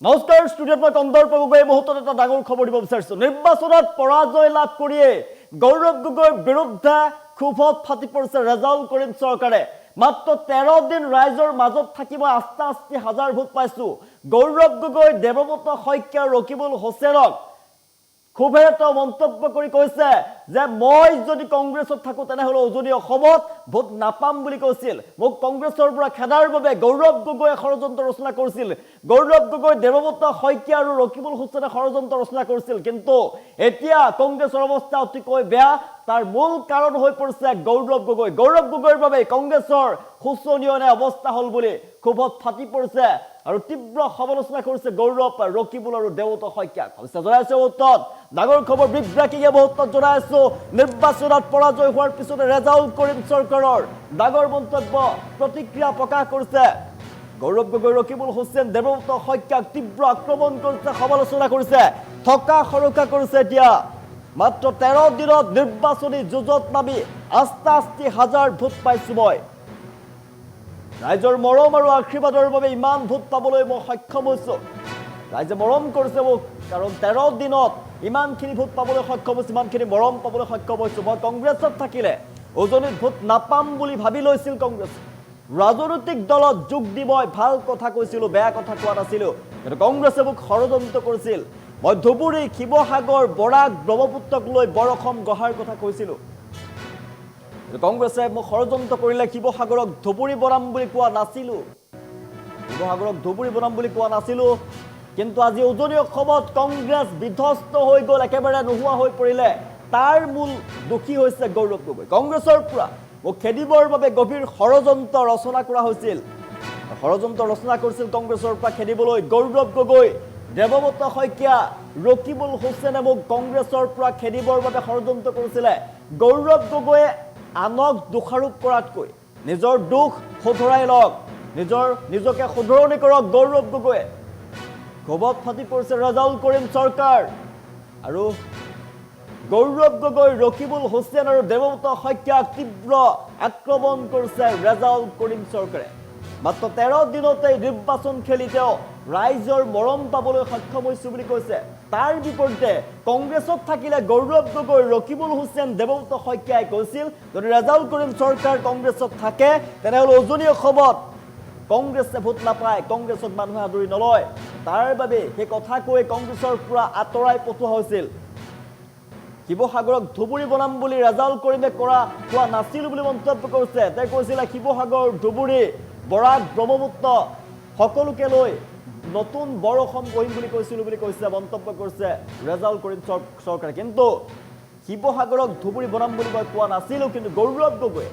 নমস্কাৰ ষ্টুডিঅ'ত মই কন্দৰ্প গগৈ মুহূৰ্তত এটা ডাঙৰ খবৰ দিব বিচাৰিছো নিৰ্বাচনত পৰাজয় লাভ কৰিয়ে গৌৰৱ গগৈৰ বিৰুদ্ধে ক্ষোভত ফাটি পৰিছে ৰেজাউল কৰিম চৰকাৰে মাত্ৰ 13 দিন ৰাইজৰ মাজত থাকি মই আস্তা হাজাৰ ভোট পাইছো গৌৰৱ গগৈ দেৱব্ৰত শইকীয়া ৰকিবুল হোসেনক খুবেৰে মন্তব্য কৰি কৈছে যে মই যদি কংগ্ৰেছত থাকো তেনেহলে উজনি অসমত ভোট নাপাম বুলি কৈছিল মোক কংগ্ৰেছৰ পৰা খেদাৰ বাবে গৌৰৱ গগৈ ষড়যন্ত্ৰ ৰচনা কৰিছিল গৌৰৱ গগৈ দেৱব্ৰত শইকীয়া আৰু ৰকিবুল হোসেনে ষড়যন্ত্ৰ ৰচনা কৰিছিল কিন্তু এতিয়া কংগ্ৰেছৰ অৱস্থা অতিকৈ বেয়া তাৰ মূল কাৰণ হৈ পৰিছে গৌৰৱ গগৈৰ বাবে কংগ্ৰেছৰ শোচনীয় অৱস্থা হল বুলি ক্ষোভত ফাটি পৰিছে আৰু তীব্ৰ সমালোচনা কৰিছে গৌৰৱ ৰকিবুল আৰু দেৱব্ৰত শইকীয়া জনাইছে উত্তত ডাঙৰ খবৰ বিব্ৰাকিং মুহূৰ্তত জনাইছো নিৰ্বাচনত পৰাজয় হোৱাৰ পিছতে ৰেজাউল কৰিম চৰকাৰৰ ডাঙৰ মন্তব্য প্ৰতিক্ৰিয়া প্ৰকাশ কৰিছে গৌৰৱ গগৈ ৰকিবুল হোসেন দেৱব্ৰত শইকীয়াক তীব্ৰ আক্ৰমণ কৰিছে সমালোচনা কৰিছে থকা সৰকা কৰিছে এতিয়া মাত্ৰ 13 দিনত নিৰ্বাচনী যুঁজত নামি আস্তা হাজাৰ ভোট পাইছো মই ৰাইজৰ মৰম আৰু আশীৰ্বাদৰ বাবে ইমান ভোট পাবলৈ মই সক্ষম হৈছো ৰাইজে মৰম কৰিছে মোক কাৰণ 13 দিনত ইমানখিনি ভোট পাবলৈ সক্ষম হৈছো ইমানখিনি মৰম পাবলৈ সক্ষম হৈছো মই কংগ্ৰেছত থাকিলে উজনিত ভোট নাপাম বুলি ভাবি লৈছিল কংগ্ৰেছ ৰাজনৈতিক দলত যোগ দি মই ভাল কথা কৈছিলো বেয়া কথা কোৱা নাছিলো কিন্তু কংগ্ৰেছে মোক ষড়যন্ত্ৰ কৰিছিল মই ধুবুৰী শিৱসাগৰ বৰাক ব্ৰহ্মপুত্ৰক লৈ বৰষম গঢ়াৰ কথা কৈছিলো কংগ্ৰেছে মোক ষড়যন্ত্ৰ কৰিলে শিৱসাগৰক ধুবুৰী বনাম বুলি কোৱা নাছিলো কিন্তু আজি উজনি অসমত কংগ্ৰেছ বিধ্বস্ত হৈ গ'ল একেবাৰে নোহোৱা হৈ পৰিলে তাৰ মূল দোষী হৈছে গৌৰৱ গগৈ কংগ্ৰেছৰ পৰা মোক খেদিবৰ বাবে গভীৰ ষড়যন্ত্ৰ ৰচনা কৰা হৈছিল কংগ্ৰেছৰ পৰা খেদিবলৈ গৌৰৱ গগৈ দেৱব্ৰত শইকীয়া ৰকিবুল হোসেনে মোক কংগ্ৰেছৰ পৰা খেদিবৰ বাবে ষড়যন্ত্ৰ কৰিছিলে গৌৰৱ গগৈয়ে আনক দোষাৰোপ কৰাতকৈ নিজৰ দুখ শুধৰাই লওক নিজকে শুধৰণি কৰক গৌৰৱ গগৈয়ে ক্ষোভত ফাটি পৰিছে ৰেজাউল কৰিম চৰকাৰ আৰু গৌৰৱ গগৈ ৰকিবুল হোসেন আৰু দেৱব্ৰত শইকীয়াক তীব্ৰ আক্ৰমণ কৰিছে ৰেজাউল কৰিম চৰকাৰে মাত্ৰ 13 দিনতে নিৰ্বাচন খেলি তেওঁ ৰাইজৰ মৰম পাবলৈ সক্ষম হৈছো বুলি কৈছে তাৰ বিপৰীতে কংগ্ৰেছত থাকিলে গৌৰৱ গগৈ ৰকিবুল হোসেন দেৱব্ৰত শইকীয়াই কৈছিল যদি ৰেজাউল কৰিম চৰকাৰ কংগ্ৰেছত থাকে তেনেহলে উজনি অসমত কংগ্ৰেছে ভোট নাপায় কংগ্ৰেছত মানুহে আদৰি নলয় তাৰ বাবে সেই কথা কৈ কংগ্ৰেছৰ পৰা আঁতৰাই পঠোৱা হৈছিল শিৱসাগৰক ধুবুৰী বনাম বুলি ৰেজাউল কৰিমে কোৱা নাছিল বুলি মন্তব্য কৰিছে তেওঁ কৈছিল শিৱসাগৰ ধুবুৰী বৰাক ব্ৰহ্মপুত্ৰ সকলোকে লৈ নতুন বৰষম গঢ়িম বুলি কৈছিলো বুলি কৈছে মন্তব্য কৰিছে ৰেজাউল কৰিম চৰকাৰে কিন্তু শিৱসাগৰক ধুবুৰী বনাম বুলি মই কোৱা নাছিলো কিন্তু গৌৰৱ গগৈ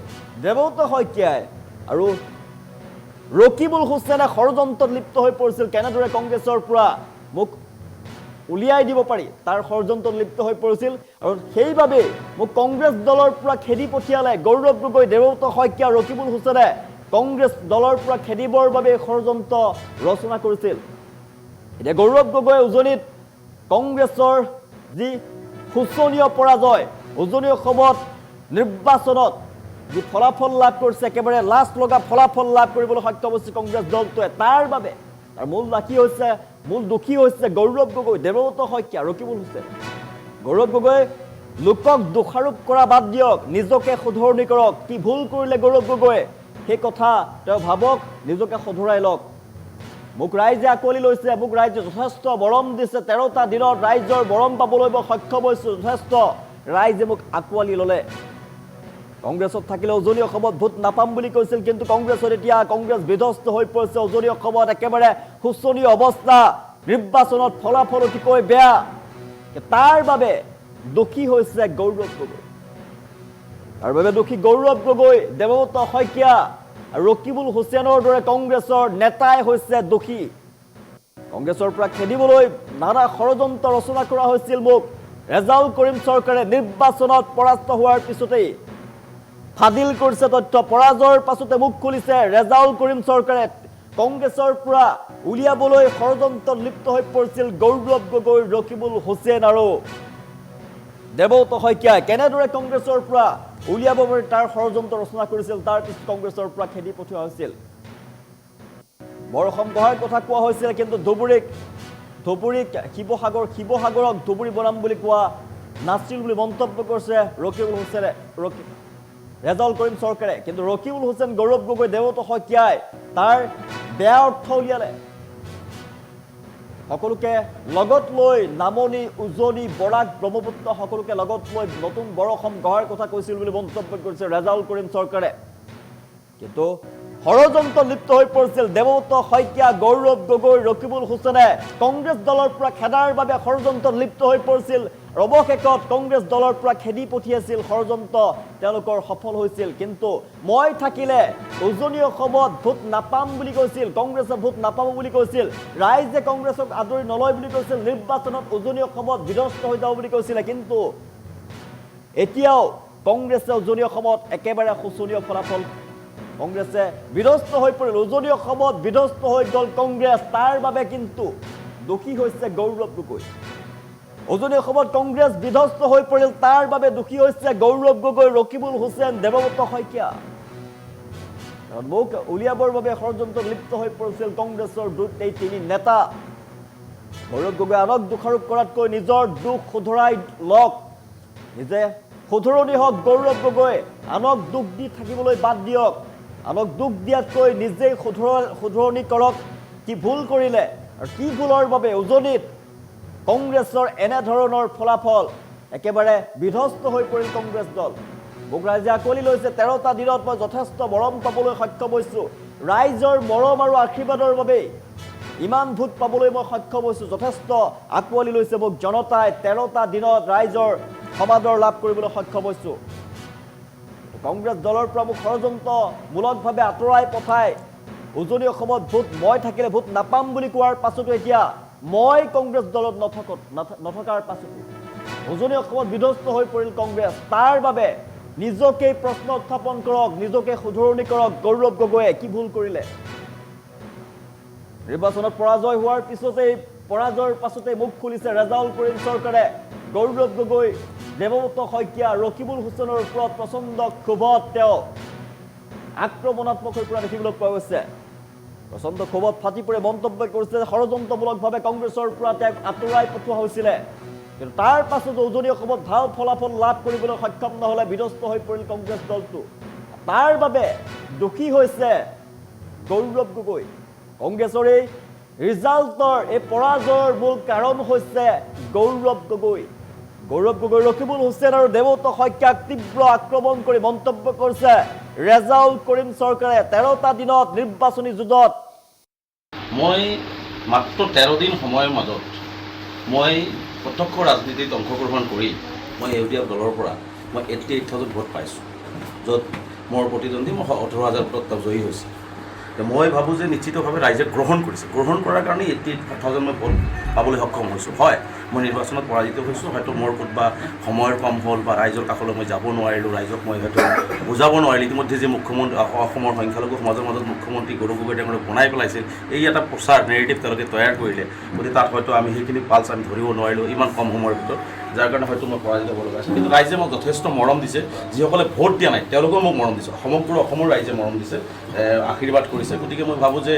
দেৱব্ৰত শইকীয়াই আৰু ৰকিবুল হোসেনে ষড়যন্ত্ৰত লিপ্ত হৈ পৰিছিল কেনেদৰে কংগ্ৰেছৰ পৰা মোক উলিয়াই দিব পাৰি তাৰ ষড়যন্ত্ৰত লিপ্ত হৈ পৰিছিল আৰু সেইবাবে মোক কংগ্ৰেছ দলৰ পৰা খেদি পঠিয়ালে গৌৰৱ গগৈ দেৱব্ৰত শইকীয়া ৰকিবুল হোসেনে কংগ্ৰেছ দলৰ পৰা খেদিবৰ বাবে ষড়যন্ত্ৰ ৰচনা কৰিছিল এতিয়া গৌৰৱ গগৈ উজনিত কংগ্ৰেছৰ যি শোচনীয় পৰাজয় উজনি অসমত নিৰ্বাচনত যি ফলাফল লাভ কৰিছে একেবাৰে লাজ লগা ফলাফল লাভ কৰিবলৈ সক্ষম হৈছে কংগ্ৰেছ দলটোৱে তাৰ বাবে তাৰ মূল দোষী হৈছে গৌৰৱ গগৈ দেৱব্ৰত শইকীয়া ৰকিবুল হোসেন গৌৰৱ গগৈ লোকক দোষাৰোপ কৰা বাদ দিয়ক নিজকে শুধৰণি কৰক কি ভুল কৰিলে গৌৰৱ গগৈয়ে সেই কথা তেওঁ ভাবক নিজকে শুধৰাই লওক মোক ৰাইজে আকোৱালি লৈছে মোক ৰাইজে যথেষ্ট মৰম দিছে 13টা দিনত ৰাইজৰ মৰম পাবলৈ মই সক্ষম হৈছো যথেষ্ট ৰাইজে মোক আকোৱালি ল'লে কংগ্ৰেছত থাকিলে উজনি অসমত ভোট নাপাম বুলি কৈছিল কিন্তু কংগ্ৰেছত এতিয়া কংগ্ৰেছ বিধ্বস্ত হৈ পৰিছে উজনি অসমত একেবাৰে শোচনীয় অৱস্থা নিৰ্বাচনত ফলাফল অতিকৈ বেয়া তাৰ বাবে দোষী হৈছে গৌৰৱ গগৈ তাৰ বাবে দোষী গৌৰৱ গগৈ দেৱব্ৰত শইকীয়া আৰু ৰকিবুল হোসেনৰ দৰে কংগ্ৰেছৰ নেতাই হৈছে দোষী কংগ্ৰেছৰ পৰা খেদিবলৈ নানা ষড়যন্ত্ৰ ৰচনা কৰা হৈছিল মোক ৰেজাউল কৰিম চৰকাৰে নিৰ্বাচনত পৰাস্ত হোৱাৰ পিছতেই ফাদিল কৰিছে তথ্য পৰাজয়ৰ পাছতে মুখ খুলিছে ৰেজাউল কৰিম চৰকাৰে কংগ্ৰেছৰ পৰা উলিয়াবলৈ ষড়যন্ত্ৰত লিপ্ত হৈ পৰিছিল গৌৰৱ গগৈ ৰকিবুল হোসেন আৰু দেৱব্ৰত শইকীয়াই কেনেদৰে কংগ্ৰেছৰ পৰা উলিয়াব পাৰি তাৰ ষড়যন্ত্ৰ ৰচনা কৰিছিল তাৰ পিছত কংগ্ৰেছৰ পৰা খেদি পঠিওৱা হৈছিল বৰঅসম গঢ়াৰ কথা কোৱা হৈছিল, কিন্তু ধুবুৰীক শিৱসাগৰক ধুবুৰী বনাম বুলি কোৱা নাছিল বুলি মন্তব্য কৰিছে ৰেজাউল কৰিম চৰকাৰে। কিন্তু ৰকিবুল হুছেইন, গৌৰৱ গগৈ, দেৱব্ৰত শইকীয়াই তাৰ বেয়া অৰ্থ উলিয়ালে। সকলোকে লগত লৈ নামনি, উজনি, বৰাক, ব্ৰহ্মপুত্ৰ সকলোকে লগত লৈ নতুন বৰঅসম গঢ়াৰ কথা কৈছিল বুলি মন্তব্য কৰিছে ৰেজাউল কৰিম চৰকাৰে। কিন্তু ষড়যন্ত্ৰ লিপ্ত হৈ পৰিছিল দেৱব্ৰত শইকীয়া, গৌৰৱ গগৈ, ৰকিবুল হুছেইনে কংগ্ৰেছ দলৰ পৰা খেদাৰ বাবে ষড়যন্ত্ৰত লিপ্ত হৈ পৰিছিল। অৱশেষত কংগ্ৰেছ দলৰ পৰা খেদি পঠিয়াইছিল, ষড়যন্ত্ৰ তেওঁলোকৰ সফল হৈছিল। কিন্তু মই থাকিলে উজনি অসমত ভোট নাপাম বুলি কৈছিল, কংগ্ৰেছে ভোট নাপাব বুলি কৈছিল, ৰাইজে কংগ্ৰেছক আদৰি নলয় বুলি কৈছিল, নিৰ্বাচনত উজনি অসমত বিধ্বস্ত হৈ যাব বুলি কৈছিলে। কিন্তু এতিয়াও কংগ্ৰেছে উজনি অসমত একেবাৰে শোচনীয় ফলাফল, কংগ্ৰেছে বিধ্বস্ত হৈ পৰিল। উজনি অসমত বিধ্বস্ত হৈ গ'ল কংগ্ৰেছ, তাৰ বাবে কিন্তু দোষী হৈছে গৌৰৱ গগৈ। উজনি অসমত কংগ্ৰেছ বিধ্বস্ত হৈ পৰিল, তাৰ বাবে দোষী হৈছে গৌৰৱ গগৈ, ৰকিবুল হুছেইন, দেৱব্ৰত শইকীয়া। মুখ উলিয়াবৰ বাবে ষড়যন্ত্ৰত লিপ্ত হৈ পৰিছিল কংগ্ৰেছৰ এই তিনি নেতা। গৌৰৱ গগৈ আনক দোষাৰোপ কৰাতকৈ নিজৰ দুখ শুধৰাই লওক, নিজে শুধৰণি হওক গৌৰৱ গগৈ। আনক দুখ দি থাকিবলৈ বাদ দিয়ক, আনক দুখ দিয়াতকৈ নিজেই শুধৰণি কৰক। কি ভুল কৰিলে আৰু কি ভুলৰ বাবে উজনিত কংগ্ৰেছৰ এনেধৰণৰ ফলাফল, একেবাৰে বিধ্বস্ত হৈ পৰিল কংগ্ৰেছ দল। মোক ৰাইজে আঁকোৱালি লৈছে, 13টা দিনত মই যথেষ্ট মৰম পাবলৈ সক্ষম হৈছোঁ। ৰাইজৰ মৰম আৰু আশীৰ্বাদৰ বাবেই ইমান ভোট পাবলৈ মই সক্ষম হৈছোঁ। যথেষ্ট আঁকোৱালি লৈছে মোক জনতাই, 13টা দিনত ৰাইজৰ সমাদৰ লাভ কৰিবলৈ সক্ষম হৈছোঁ। কংগ্ৰেছ দলৰ পৰা মোক ষড়যন্ত্ৰমূলকভাৱে আঁতৰাই পঠাই উজনি অসমত ভোট মই থাকিলে ভোট নাপাম বুলি কোৱাৰ পাছতো এতিয়া মই কংগ্ৰেছ দলত নথকাৰ পাছতো উজনি অসমত বিধ্বস্ত হৈ পৰিল কংগ্ৰেছ। তাৰ বাবে নিজকে প্ৰশ্ন উত্থাপন কৰক, নিজকে শুধৰণি কৰক গৌৰৱ গগৈয়ে। কি ভুল কৰিলে? নিৰ্বাচনত পৰাজয় হোৱাৰ পৰাজয়ৰ পাছতেই মুখ খুলিছে ৰেজাউল কৰিম চৰকাৰে। গৌৰৱ গগৈ, দেৱব্ৰত শইকীয়া, ৰকিবুল হুছেইনৰ ওপৰত প্ৰচণ্ড ক্ষোভত তেওঁ আক্ৰমণাত্মক হৈ পৰা দেখিবলৈ পোৱা গৈছে। প্ৰচণ্ড ক্ষোভত ফাটি পৰি মন্তব্য কৰিছে ষড়যন্ত্ৰমূলকভাৱে কংগ্ৰেছৰ পৰা তেওঁক আঁতৰাই পঠোৱা হৈছিলে। কিন্তু তাৰ পাছতো উজনি অসমত ভাল ফলাফল লাভ কৰিবলৈ সক্ষম নহ'লে বিধ্বস্ত হৈ পৰিল কংগ্ৰেছ দলটো। তাৰ বাবে দোষী হৈছে গৌৰৱ গগৈ। কংগ্ৰেছৰ এই ৰিজাল্টৰ, এই পৰাজয়ৰ মূল কাৰণ হৈছে গৌৰৱ গগৈ। গৌৰৱ গগৈ, ৰকিবুল হুছেইন আৰু দেৱব্ৰত শইকীয়াক তীব্ৰ আক্ৰমণ কৰি মন্তব্য কৰিছে ৰেজাউল কৰিম চৰকাৰে। 13টা দিনত নিৰ্বাচনী যুঁজত মই মাত্ৰ 13 দিন সময়ৰ মাজত মই প্ৰত্যক্ষ ৰাজনীতিত অংশগ্ৰহণ কৰি মই ইউডিএফ দলৰ পৰা মই 88,000 ভোট পাইছোঁ, য'ত মোৰ প্ৰতিদ্বন্দ্বী মই 18,000 ভোটত জয়ী হৈছে। মই ভাবোঁ যে নিশ্চিতভাৱে ৰাইজে গ্ৰহণ কৰিছে, গ্ৰহণ কৰাৰ কাৰণে 88,000 মই ভোট পাবলৈ সক্ষম হৈছোঁ। হয়, মই নিৰ্বাচনত পৰাজিত হৈছোঁ, হয়তো মোৰ ক'ৰবা সময়ৰ কম হ'ল বা ৰাইজৰ কাষলৈ মই যাব নোৱাৰিলোঁ, ৰাইজক মই হয়তো বুজাব নোৱাৰিলোঁ। ইতিমধ্যে যে মুখ্যমন্ত্ৰী অসমৰ সংখ্যালঘু সমাজৰ মাজত মুখ্যমন্ত্ৰী গৌৰৱ গগৈ ডাঙৰীয়াক বনাই পেলাইছিল, এই এটা প্ৰচাৰ নেৰেটিভ তেওঁলোকে তৈয়াৰ কৰিলে, গতিকে তাত হয়তো আমি সেইখিনি পালচ আমি ধৰিব নোৱাৰিলোঁ ইমান কম সময়ৰ ভিতৰত, যাৰ কাৰণে হয়তো মই পৰাজিত হ'ব লগা আছিল। কিন্তু ৰাইজে মোক যথেষ্ট মৰম দিছে, যিসকলে ভোট দিয়া নাই তেওঁলোকেও মোক মৰম দিছে, সমগ্ৰ অসমৰ ৰাইজে মৰম দিছে, আশীৰ্বাদ কৰিছে। গতিকে মই ভাবোঁ যে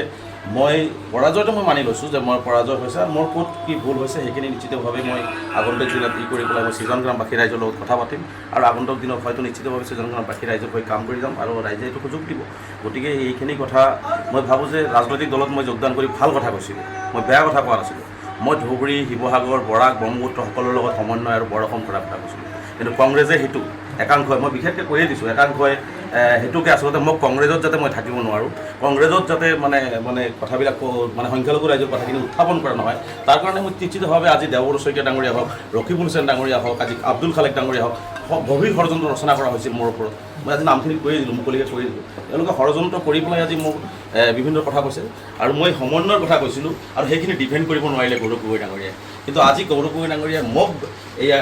মই পৰাজয়টো মই মানি লৈছোঁ যে মই পৰাজয় হৈছে, আৰু মোৰ ক'ত কি ভুল হৈছে সেইখিনি নিশ্চিতভাৱে মই আগন্তুক দিনত কৰি পেলাই মই সৃজন গ্ৰামবাসী ৰাইজৰ লগত কথা পাতিম, আৰু আগন্তুক দিনত হয়তো নিশ্চিতভাৱে সৃজন গ্ৰামবাসী ৰাইজৰ হৈ কাম কৰি যাম, আৰু ৰাইজে এইটো সুযোগ দিব। গতিকে এইখিনি কথা মই ভাবোঁ যে ৰাজনৈতিক দলত মই যোগদান কৰি ভাল কথা কৈছিলোঁ, মই বেয়া কথা কোৱা নাছিলোঁ। মই ধুবুৰী, শিৱসাগৰ, বৰাক, ব্ৰহ্মপুত্ৰ সকলোৰে লগত সমন্বয় আৰু বৰঅসম কৰাৰ কথা কৈছিলোঁ। কিন্তু কংগ্ৰেছে সেইটো একাংশই, মই বিশেষকৈ কৈয়ে দিছোঁ, একাংশই সেইটোকে আচলতে মোক কংগ্ৰেছত যাতে মই থাকিব নোৱাৰোঁ, কংগ্ৰেছত যাতে মানে কথাবিলাক সংখ্যালঘু ৰাইজৰ কথাখিনি উত্থাপন কৰা নহয়, তাৰ কাৰণে মই নিশ্চিতভাৱে আজি দেৱব্ৰত শইকীয়া ডাঙৰীয়া হওক, ৰকিবুল হুছেইন ডাঙৰীয়া হওক, আজি আব্দুল খালেক ডাঙৰীয়া হওক, গভীৰ ষড়যন্ত্ৰ ৰচনা কৰা হৈছিল মোৰ ওপৰত। মই আজি নামখিনি কৈয়ে দিলোঁ, মুকলিকৈ কৈ দিলোঁ। তেওঁলোকে ষড়যন্ত্ৰ কৰি পেলাই আজি মোক বিভিন্ন কথা কৈছে, আৰু মই সমন্বয়ৰ কথা কৈছিলোঁ, আৰু সেইখিনি ডিফেণ্ড কৰিব নোৱাৰিলে গৌৰৱ গগৈ ডাঙৰীয়াই। কিন্তু আজি গৌৰৱ গগৈ ডাঙৰীয়াই মোক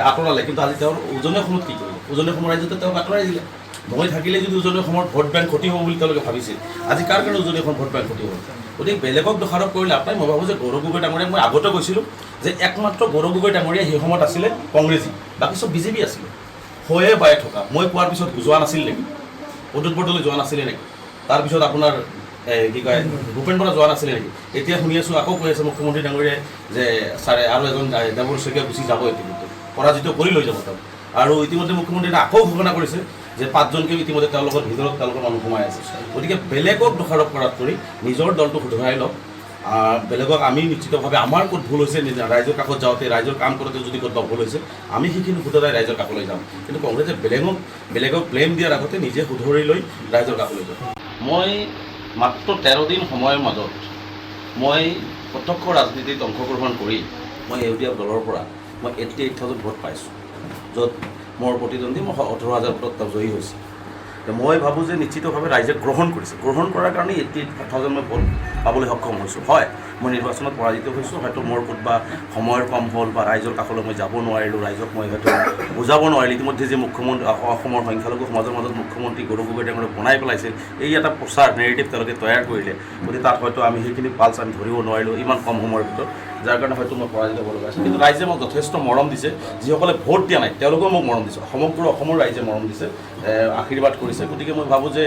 আঁতৰালে, কিন্তু আজি তেওঁৰ উজনি অসমত কি কৰিলে? উজনি অসমৰ ৰাইজতে তেওঁক আঁতৰাই দিলে। মই থাকিলে যদি উজনি অসমৰ ভোট বেংক ক্ষতি হ'ব বুলি তেওঁলোকে ভাবিছিল, আজি কাৰ কাৰণে উজনি অসমৰ ভোট বেংক ক্ষতি হ'ব? গতিকে বেলেগক দোষাৰোপ কৰিলে লাভ নাই। মই ভাবোঁ যে গৌৰৱ গগৈ ডাঙৰীয়াক মই আগতে কৈছিলোঁ যে একমাত্ৰ গৌৰৱ গগৈ ডাঙৰীয়া সেই সময়ত আছিলে কংগ্ৰেছী, বাকী চব বিজেপি আছিলে, হয়ে বাই থকা। মই কোৱাৰ পিছত যোৱা নাছিল নেকি? অদূত বৰদলৈ যোৱা নাছিলে নেকি? তাৰপিছত আপোনাৰ কি কয় ভূপেন বৰা যোৱা নাছিলে নেকি? এতিয়া শুনি আছোঁ আকৌ কৈ আছে মুখ্যমন্ত্ৰী ডাঙৰীয়াই যে ছাৰে আৰু এজন দেৱৰ শইকীয়া গুচি যাব ইতিমধ্যে, পৰাজিত কৰি লৈ যাব তেওঁক। আৰু ইতিমধ্যে মুখ্যমন্ত্ৰীয়ে আকৌ ঘোষণা কৰিছে যে 5জনকে ইতিমধ্যে তেওঁলোকৰ ভিতৰত তেওঁলোকৰ মানুহ সোমাই আছে। গতিকে বেলেগক দোষাৰোপ কৰাত কৰি নিজৰ দলটো শুধৰাই লওক। বেলেগক আমি নিশ্চিতভাৱে আমাৰ ক'ত ভুল হৈছে, ৰাইজৰ কাষত যাওঁতে ৰাইজৰ কাম কৰোঁতে যদি ক'ত ভুল হৈছে আমি সেইখিনি শুধৰাই ৰাইজৰ কাষলৈ যাম। কিন্তু কংগ্ৰেছে বেলেগক ব্লেম দিয়াৰ আগতে নিজে শুধৰি লৈ ৰাইজৰ কাষলৈ যাম। মই মাত্ৰ 13 দিন সময়ৰ মাজত মই প্ৰত্যক্ষ ৰাজনীতিত অংশগ্ৰহণ কৰি মই ইউডিএফ দলৰ পৰা মই 88,000 ভোট পাইছোঁ, য'ত মোৰ প্ৰতিদ্বন্দ্বী মই 18,000 ভোটত জয়ী হৈছে। মই ভাবোঁ যে নিশ্চিতভাৱে ৰাইজে গ্ৰহণ কৰিছে, গ্ৰহণ কৰাৰ কাৰণে 88,000 মই ভোট পাবলৈ সক্ষম হৈছোঁ। হয়, মই নিৰ্বাচনত পৰাজিত হৈছোঁ, হয়তো মোৰ ক'তবা সময়ৰ কম হ'ল বা ৰাইজৰ কাষলৈ মই যাব নোৱাৰিলোঁ, ৰাইজক মই হয়তো বুজাব নোৱাৰিলোঁ। ইতিমধ্যে যে মুখ্যমন্ত্ৰী অসমৰ সংখ্যালঘু সমাজৰ মাজত মুখ্যমন্ত্ৰী গৌৰৱ গগৈ ডাঙৰীয়াই বনাই পেলাইছিল, এই এটা প্ৰচাৰ নেৰেটিভ তেওঁলোকে তৈয়াৰ কৰিলে। গতিকে তাত হয়তো আমি সেইখিনি পালচ আমি ধৰিব নোৱাৰিলোঁ ইমান কম সময়ৰ ভিতৰত, যাৰ কাৰণে হয়তো মই পৰাজিত হ'ব লগা হৈছে। কিন্তু ৰাইজে মোক যথেষ্ট মৰম দিছে, যিসকলে ভোট দিয়া নাই তেওঁলোকেও মোক মৰম দিছে, সমগ্ৰ অসমৰ ৰাইজে মৰম দিছে, আশীৰ্বাদ কৰিছে। গতিকে মই ভাবোঁ যে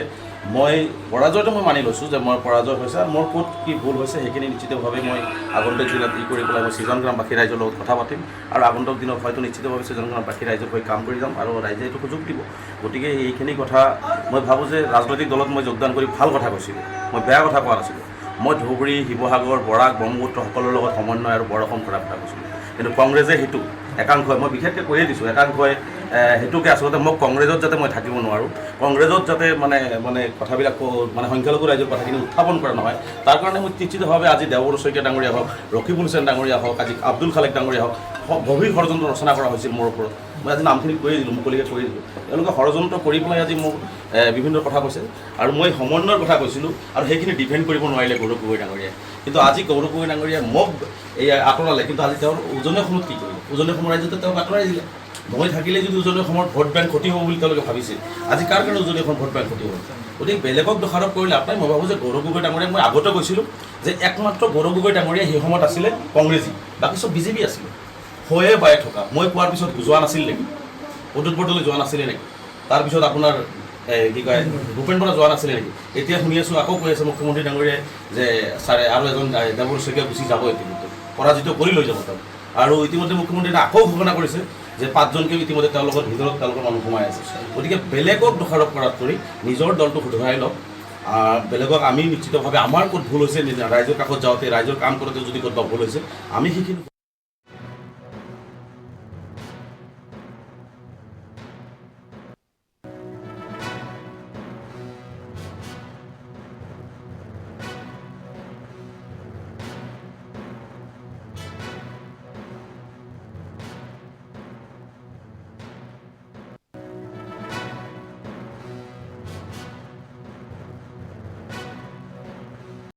মই পৰাজয়টো মই মানি লৈছোঁ যে মই পৰাজয় হৈছে, আৰু মোৰ ক'ত কি ভুল হৈছে সেইখিনি নিশ্চিতভাৱে মই আগন্তুক দিনত কৰি পেলাই মই সৃজনগ্ৰামবাসী ৰাইজৰ লগত কথা পাতিম, আৰু আগন্তুক দিনত হয়তো নিশ্চিতভাৱে সৃজনগ্ৰামবাসী ৰাইজৰ হৈ কাম কৰি যাম, আৰু ৰাইজে এইটো সুযোগ দিব। গতিকে এইখিনি কথা মই ভাবোঁ যে ৰাজনৈতিক দলত মই যোগদান কৰি ভাল কথা কৈছিলোঁ, মই বেয়া কথা কোৱা নাছিলোঁ। মই ধুবুৰী, শিৱসাগৰ, বৰাক, ব্ৰহ্মপুত্ৰ সকলৰ লগত সমন্বয় আৰু বৰষুণ কৰাৰ কথা কৈছিলোঁ। কিন্তু কংগ্ৰেছে সেইটো একাংশই, মই বিশেষকৈ কৈয়ে দিছোঁ, একাংশই সেইটোকে আচলতে মোক কংগ্ৰেছত যাতে মই থাকিব নোৱাৰোঁ, কংগ্ৰেছত যাতে মানে কথাবিলাক মানে সংখ্যালঘু ৰাইজৰ কথাখিনি উত্থাপন কৰা নহয়, তাৰ কাৰণে মই নিশ্চিতভাৱে আজি দেৱৰ শইকীয়া ডাঙৰীয়া হওক, ৰকিবুল হুছেইন ডাঙৰীয়া হওক, আজি আব্দুল খালেক ডাঙৰীয়া হওক, গভীৰ ষড়যন্ত্ৰ ৰচনা কৰা হৈছিল মোৰ ওপৰত। মই আজি নামখিনি কৈয়ে দিলোঁ, মুকলিকৈ কৈ দিলোঁ। তেওঁলোকে ষড়যন্ত্ৰ কৰি পেলাই আজি মোক বিভিন্ন কথা কৈছে, আৰু মই সমন্বয়ৰ কথা কৈছিলোঁ, আৰু সেইখিনি ডিফেণ্ড কৰিব নোৱাৰিলে গৌৰৱ গগৈ ডাঙৰীয়াই। কিন্তু আজি গৌৰৱ গগৈ ডাঙৰীয়াই মোক আঁতৰালে, কিন্তু আজি তেওঁৰ উজনি অসমত কি কৰিলে? উজনি অসমৰ ৰাইজতে তেওঁক আঁতৰাই দিলে। মই থাকিলে যদি উজনি অসমৰ ভোট বেংক ক্ষতি হ'ব বুলি তেওঁলোকে ভাবিছিল, আজি কাৰ কাৰণে উজনি অসমৰ ভোট বেংক ক্ষতি হ'ব? গতিকে বেলেগক দোষাৰোপ কৰিলে আপোনাৰ, মই ভাবোঁ যে গৌৰৱ গগৈ ডাঙৰীয়াক মই আগতে কৈছিলোঁ যে একমাত্ৰ গৌৰৱ গগৈ ডাঙৰীয়া সেই সময়ত আছিলে কংগ্ৰেছী, বাকী চব বিজেপি আছিলে। হয়ে বায়ে থকা মই কোৱাৰ পিছত যোৱা নাছিল নেকি? প্ৰদ্যুৎ বৰদলৈ যোৱা নাছিলে নেকি? তাৰপিছত আপোনাৰ কি কয় ভূপেন বৰা যোৱা নাছিলে নেকি? এতিয়া শুনি আছোঁ আকৌ কৈ আছে মুখ্যমন্ত্ৰী ডাঙৰীয়াই যে ছাৰে আৰু এজন দেৱৰ শইকীয়া গুচি যাব ইতিমধ্যে, পৰাজিত কৰি লৈ যাব তেওঁক। আৰু ইতিমধ্যে মুখ্যমন্ত্ৰীয়ে আকৌ ঘোষণা কৰিছে যে 5জনকে ইতিমধ্যে তেওঁলোকৰ ভিতৰত তেওঁলোকৰ মানুহ সোমাই আছে। গতিকে বেলেগক দোষাৰোপ কৰাত কৰি নিজৰ দলটো শুধৰাই লওক। বেলেগক আমি নিশ্চিতভাৱে আমাৰ ক'ত ভুল হৈছে, ৰাইজৰ কাষত যাওঁতে ৰাইজৰ কাম কৰোঁতে যদি ক'ত ভুল হৈছে আমি সেইখিনি